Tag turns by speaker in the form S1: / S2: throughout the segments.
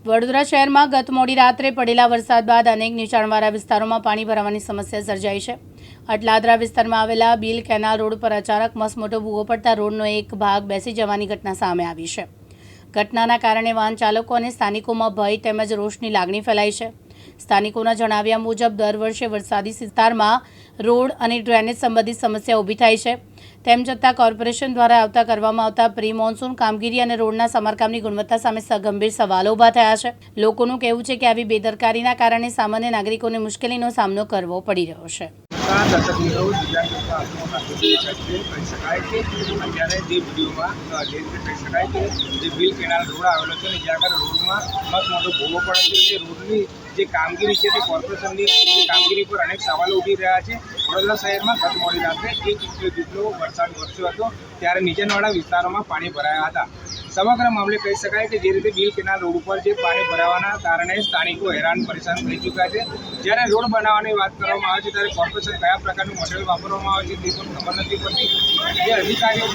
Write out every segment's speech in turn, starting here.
S1: વડોદરા શહેરમાં ગત મોડી રાત્રે પડેલા વરસાદ બાદ અનેક નીચાણવાળા વિસ્તારોમાં પાણી ભરાવાની સમસ્યા સર્જાઈ છે। અટલાદરા વિસ્તારમાં આવેલા બિલ કેનાલ રોડ પર અચાનક મસમોટો ભૂવો પડતા રોડનો એક ભાગ બેસી જવાની ઘટના સામે આવી છે। ઘટનાના કારણે વાહન ચાલકો અને સ્થાનિકોમાં ભય તેમજ રોષની લાગણી ફેલાઈ છે। સ્થાનિકોના જણાવ્યા મુજબ દર વર્ષે વરસાદી વિસ્તારમાં રોડ અને ડ્રેનેજ સંબંધિત સમસ્યા ઊભી થાય છે। તેમ છતાં કોર્પોરેશન દ્વારા કરવામાં આવતા પ્રી મોન્સૂન કામગીરી અને રોડના સમારકામની ગુણવત્તા સામે ગંભીર સવાલો ઊભા થયા છે। લોકોનું કહેવું છે કે આવી બેદરકારીના કારણે સામાન્ય નાગરિકોને મુશ્કેલીનો સામનો કરવો પડી રહ્યો છે।
S2: અત્યારે જે વિડીયોમાં જે રીતે કહી શકાય કે જે બિલ કેનાલ રોડ આવેલો છે ને જ્યાં આગળ રોડમાં મસ્ત મોટો ભૂવો પડે છે, એ રોડની જે કામગીરી છે તે કોર્પોરેશનની કામગીરી પર અનેક સવાલો ઉઠી રહ્યા છે। વડોદરા શહેરમાં ગત મોડી રાત્રે 1 ઇંચ જેટલો વરસાદ વરસ્યો હતો, ત્યારે નીચાણવાળા વિસ્તારોમાં પાણી ભરાયા હતા। સમગ્ર મામલે કહી શકાય કે જે રીતે બિલ કેનાલ રોડ ઉપર જે પાણી ભરાવાના કારણે સ્થાનિકો હેરાન પરેશાન થઈ ચૂક્યા છે। જ્યારે રોડ બનાવવાની વાત કરવામાં આવે છે ત્યારે કોર્પોરેશન કયા પ્રકારનું મટીરિયલ વાપરવામાં આવે છે તે પણ ખબર નથી પડતી। જે અધિકારીઓ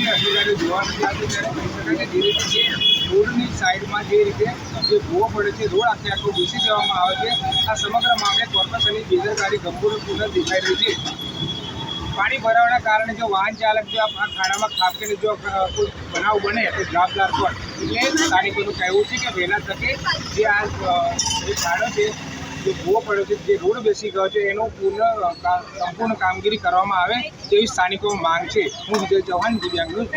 S2: જોવા નથી આવતી, ત્યારે કહી શકાય કે જે રીતે રોડની સાઈડમાં જે રીતે જે ભૂવો પડે છે, રોડ આખો બેસી દેવામાં આવે છે। આ સમગ્ર મામલે કોર્પોરેશનની બેદરકારી ગંભીર દેખાઈ રહી છે। પાણી ભરાવાના કારણે જો વાહન ચાલક જો આ ખાડામાં ખાબકીને જો કોઈ બનાવ બને તો જવાબદાર કોણ? એટલે સ્થાનિકોનું કહેવું છે કે વહેલા તકે જે આ જે ખાડો છે, જે ભૂવો પડ્યો છે, જે રોડ બેસી ગયો છે, એનો સંપૂર્ણ કામગીરી કરવામાં આવે તેવી સ્થાનિકો માંગ છે। હું વિજય ચૌહાણ, દિવ્યાંગ ન્યૂઝ।